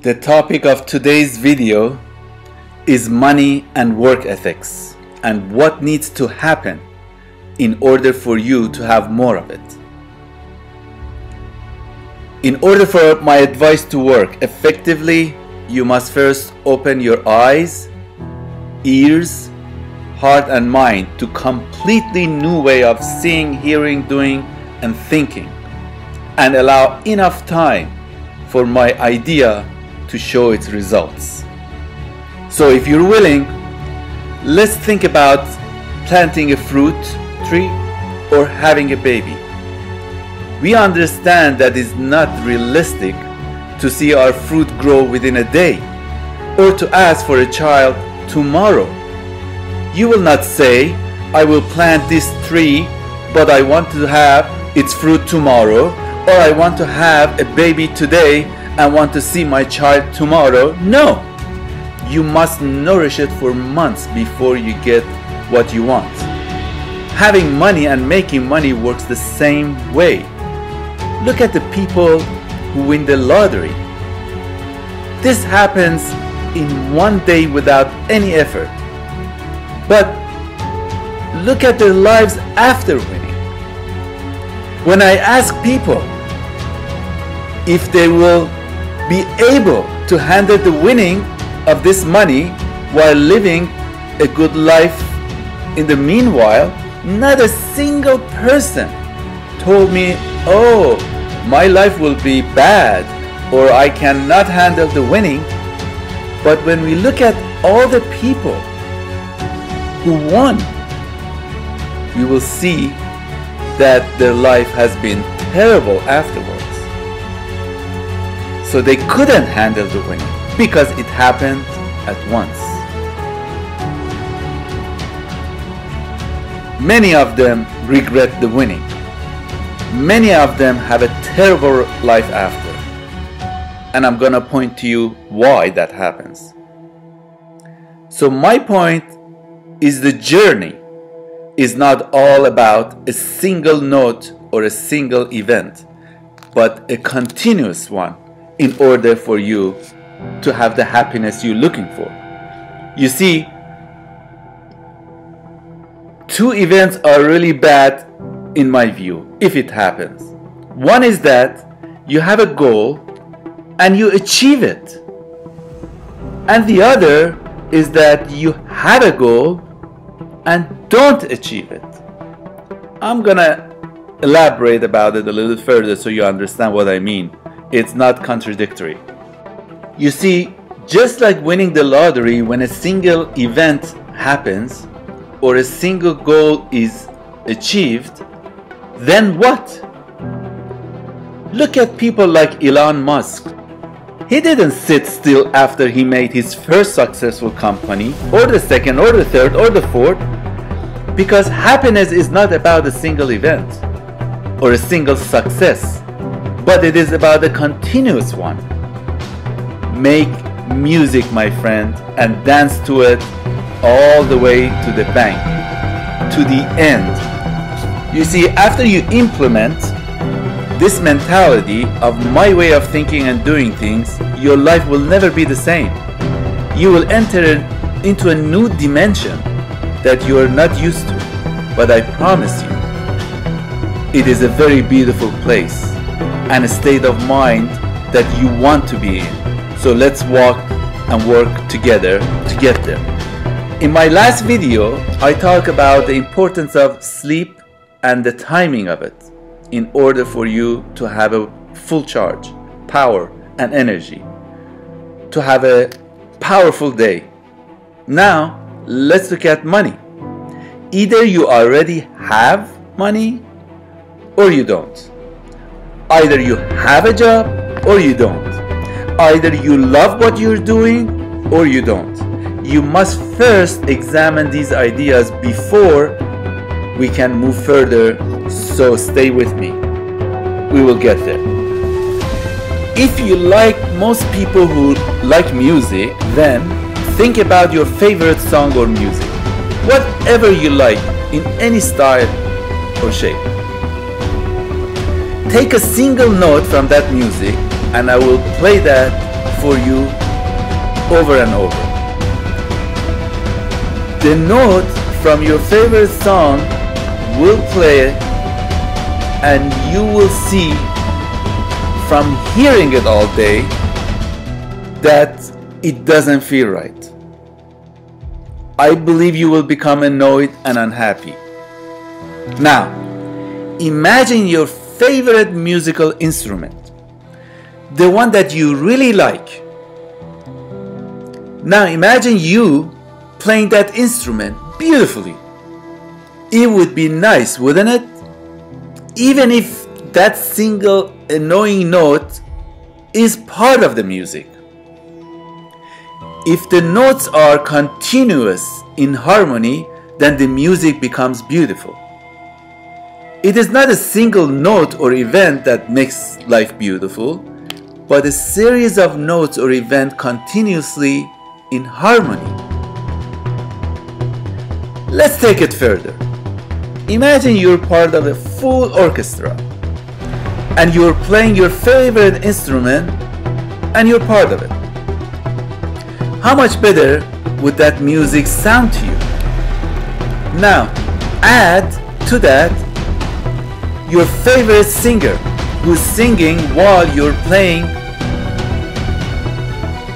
The topic of today's video is money and work ethics and what needs to happen in order for you to have more of it. In order for my advice to work effectively, you must first open your eyes, ears, heart and mind to completely new way of seeing, hearing, doing and thinking, and allow enough time for my idea to show its results. So if you're willing, let's think about planting a fruit tree or having a baby. We understand that it's not realistic to see our fruit grow within a day or to ask for a child tomorrow. You will not say, I will plant this tree, but I want to have its fruit tomorrow, or I want to have a baby today and want to see my child tomorrow. No! You must nourish it for months before you get what you want. Having money and making money works the same way. Look at the people who win the lottery. This happens in one day without any effort. But look at their lives after winning. When I ask people if they will be able to handle the winning of this money while living a good life in the meanwhile, not a single person told me, oh, my life will be bad or I cannot handle the winning. But when we look at all the people who won, we will see that their life has been terrible afterwards. So they couldn't handle the winning because it happened at once. Many of them regret the winning. Many of them have a terrible life after. And I'm gonna point to you why that happens. So my point is the journey is not all about a single note or a single event, but a continuous one in order for you to have the happiness you're looking for. You see, two events are really bad in my view if it happens. One is that you have a goal and you achieve it. And the other is that you have a goal and don't achieve it. I'm gonna elaborate about it a little further so you understand what I mean. It's not contradictory. You see, just like winning the lottery, when a single event happens or a single goal is achieved, then what? Look at people like Elon Musk. He didn't sit still after he made his first successful company, or the second, or the third, or the fourth, because happiness is not about a single event or a single success, but it is about a continuous one. Make music, my friend, and dance to it all the way to the bank, to the end. You see, after you implement this mentality of my way of thinking and doing things, your life will never be the same. You will enter into a new dimension that you are not used to, but I promise you, it is a very beautiful place and a state of mind that you want to be in. So let's walk and work together to get there. In my last video, I talked about the importance of sleep and the timing of it in order for you to have a full charge, power and energy, to have a powerful day. Now, let's look at money. Either you already have money or you don't. Either you have a job or you don't. Either you love what you're doing or you don't. You must first examine these ideas before we can move further, so stay with me. We will get there. If you like most people who like music, then think about your favorite song or music. Whatever you like, in any style or shape. Take a single note from that music and I will play that for you over and over. The note from your favorite song will play, and you will see from hearing it all day that it doesn't feel right. I believe you will become annoyed and unhappy. Now, imagine your favorite musical instrument, the one that you really like. Now imagine you playing that instrument beautifully. It would be nice, wouldn't it? Even if that single annoying note is part of the music. If the notes are continuous in harmony, then the music becomes beautiful. It is not a single note or event that makes life beautiful, but a series of notes or events continuously in harmony. Let's take it further. Imagine you're part of a full orchestra and you're playing your favorite instrument and you're part of it. How much better would that music sound to you? Now, add to that your favorite singer who's singing while you're playing.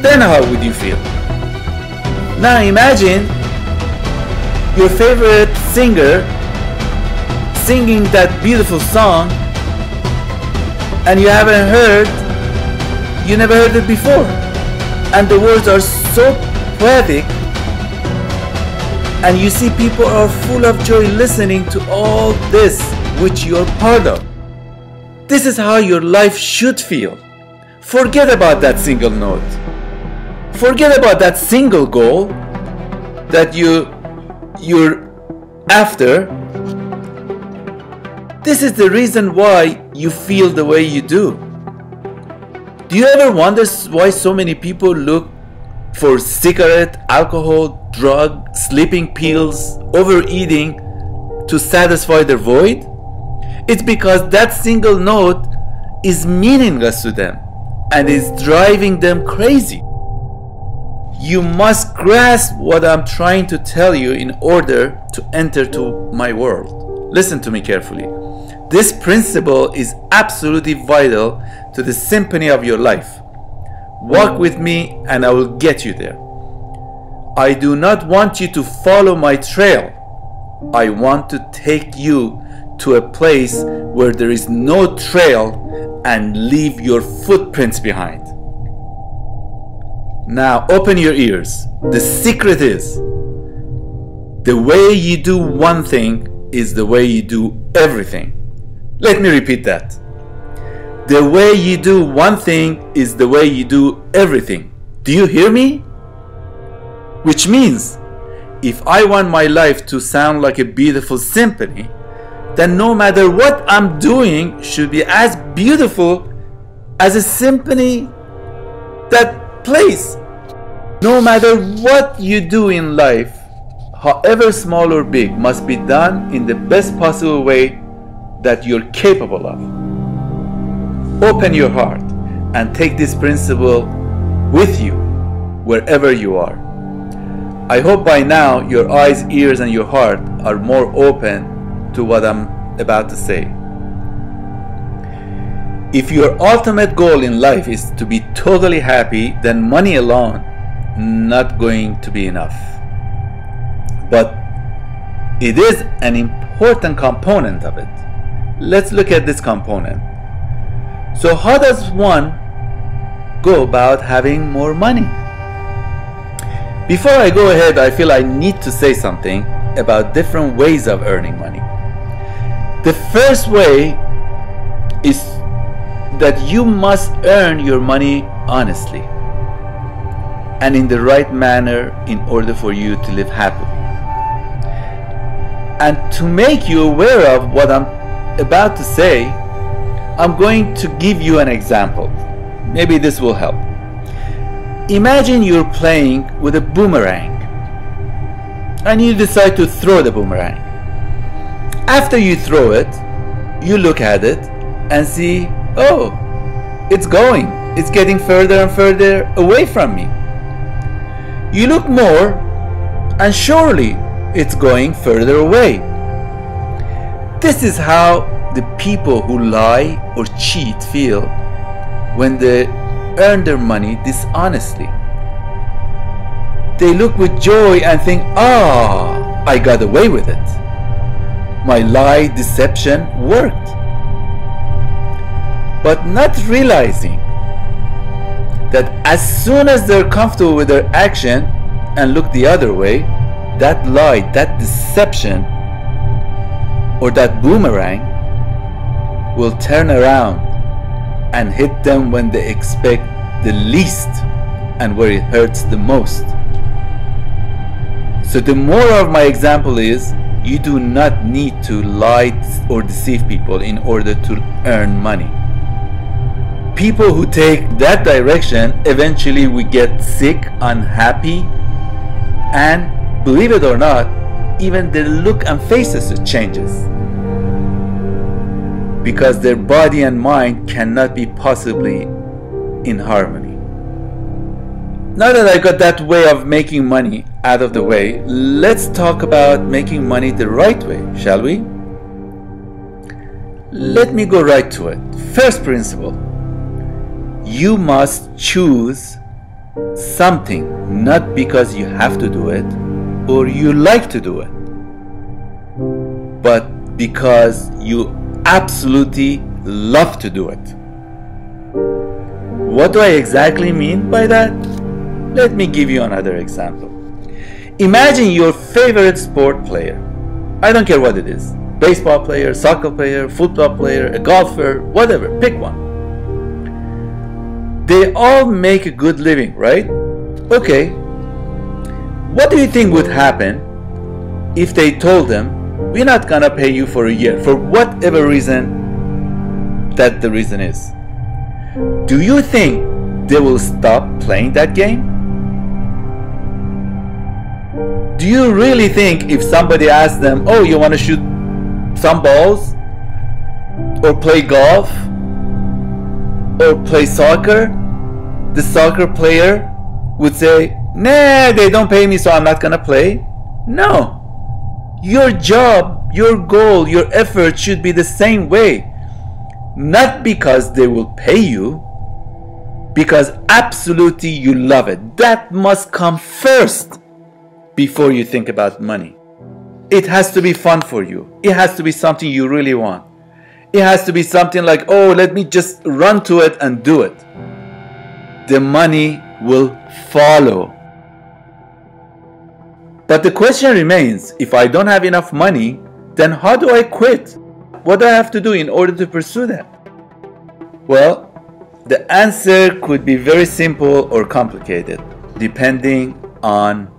Then how would you feel? Now imagine your favorite singer singing that beautiful song and you never heard it before, and the words are so poetic, and you see people are full of joy listening to all this which you're part of. This is how your life should feel. Forget about that single note. Forget about that single goal that you're after. This is the reason why you feel the way you do. Do you ever wonder why so many people look for cigarette, alcohol, drug, sleeping pills, overeating to satisfy their void? It's because that single note is meaningless to them and is driving them crazy. You must grasp what I'm trying to tell you in order to enter to my world. Listen to me carefully. This principle is absolutely vital to the symphony of your life. Walk with me and I will get you there. I do not want you to follow my trail. I want to take you to a place where there is no trail and leave your footprints behind. Now open your ears. The secret is, the way you do one thing is the way you do everything. Let me repeat that. The way you do one thing is the way you do everything. Do you hear me? Which means, if I want my life to sound like a beautiful symphony, then no matter what I'm doing should be as beautiful as a symphony that plays. No matter what you do in life, however small or big, must be done in the best possible way that you're capable of. Open your heart and take this principle with you wherever you are. I hope by now your eyes, ears, and your heart are more open to what I'm about to say. If your ultimate goal in life is to be totally happy, then money alone not going to be enough. But it is an important component of it. Let's look at this component. So how does one go about having more money? Before I go ahead, I feel I need to say something about different ways of earning money. The first way is that you must earn your money honestly and in the right manner in order for you to live happily. And to make you aware of what I'm about to say, I'm going to give you an example. Maybe this will help. Imagine you're playing with a boomerang and you decide to throw the boomerang. After you throw it, you look at it and see, oh, it's going. it's getting further and further away from me. You look more, and surely it's going further away. This is how the people who lie or cheat feel when they earn their money dishonestly. They look with joy and think, I got away with it. My lie deception worked. But not realizing that as soon as they're comfortable with their action and look the other way, that lie, that deception, or that boomerang will turn around and hit them when they expect the least and where it hurts the most. So the moral of my example is, you do not need to lie or deceive people in order to earn money. People who take that direction eventually will get sick, unhappy, and believe it or not, even their look and faces changes, because their body and mind cannot be possibly in harmony. Now that I got that way of making money out of the way, let's talk about making money the right way, shall we? Let me go right to it. First principle: you must choose something not because you have to do it or you like to do it, but because you absolutely love to do it. What do I exactly mean by that? Let me give you another example. Imagine your favorite sport player. I don't care what it is. Baseball player, soccer player, football player, a golfer, whatever, pick one. They all make a good living, right? Okay. What do you think would happen if they told them, we're not gonna pay you for a year, for whatever reason that the reason is? Do you think they will stop playing that game? Do you really think if somebody asks them, you want to shoot some balls, or play golf, or play soccer, the soccer player would say, nah, they don't pay me, so I'm not gonna play? No. Your job, your goal, your effort should be the same way. Not because they will pay you, because absolutely you love it. That must come first before you think about money. It has to be fun for you. It has to be something you really want. It has to be something like, let me just run to it and do it. The money will follow. But the question remains, if I don't have enough money, then how do I quit? What do I have to do in order to pursue that? Well, the answer could be very simple or complicated, depending on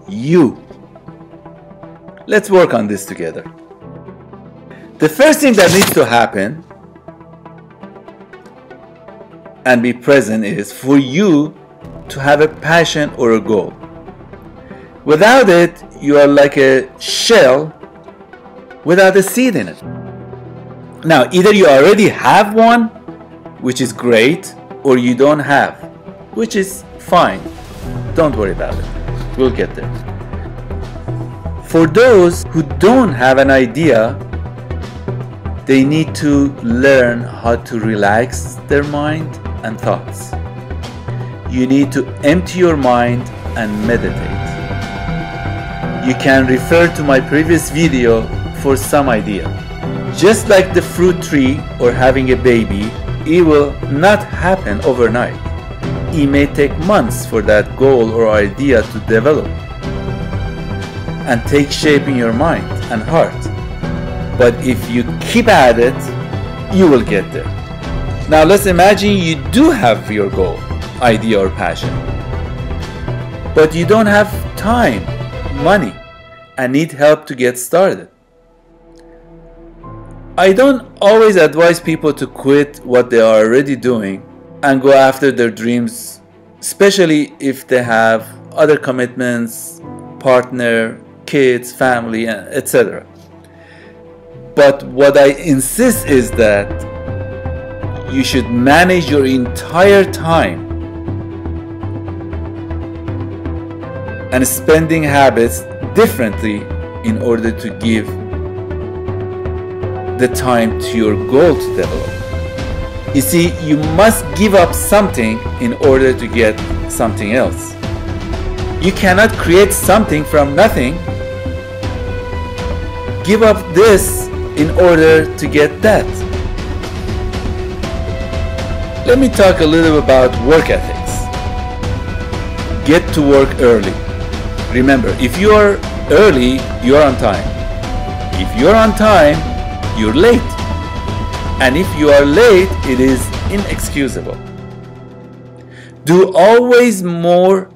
you. Let's work on this together. The first thing that needs to happen and be present is for you to have a passion or a goal. Without it, you are like a shell without a seed in it. Now, either you already have one, which is great, or you don't have, which is fine. Don't worry about it. We'll get there. For those who don't have an idea, they need to learn how to relax their mind and thoughts. You need to empty your mind and meditate. You can refer to my previous video for some idea. Just like the fruit tree or having a baby, it will not happen overnight. It may take months for that goal or idea to develop and take shape in your mind and heart. But if you keep at it, you will get there. Now let's imagine you do have your goal, idea or passion, but you don't have time, money, and need help to get started. I don't always advise people to quit what they are already doing and go after their dreams, especially if they have other commitments, partner, kids, family, etc. But what I insist is that you should manage your entire time and spending habits differently in order to give the time to your goal to develop. You see, you must give up something in order to get something else. You cannot create something from nothing. Give up this in order to get that. Let me talk a little about work ethics. Get to work early. Remember, if you are early, you are on time. If you are on time, you're late. And if you are late, it is inexcusable. Do always more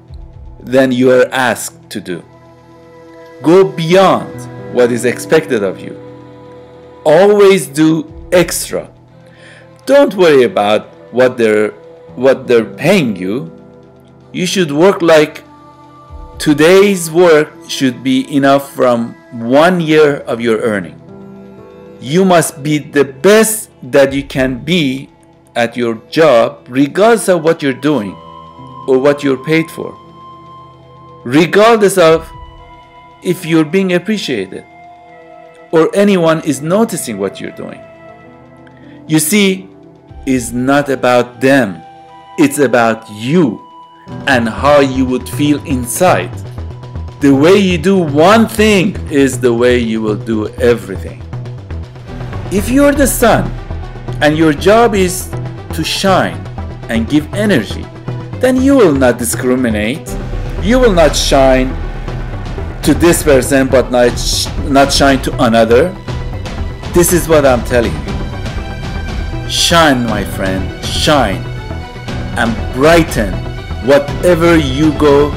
than you are asked to do. Go beyond what is expected of you. Always do extra. Don't worry about what they're paying you. You should work like today's work should be enough from 1 year of your earning. You must be the best that you can be at your job, regardless of what you're doing or what you're paid for, regardless of if you're being appreciated or anyone is noticing what you're doing. You see, it's not about them, it's about you and how you would feel inside. The way you do one thing is the way you will do everything. If you're the sun and your job is to shine and give energy, then you will not discriminate. You will not shine to this person but not shine to another. This is what I'm telling you. Shine, my friend, shine and brighten whatever you go,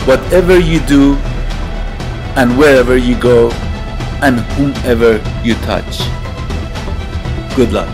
whatever you do, and wherever you go, and whomever you touch. Good luck.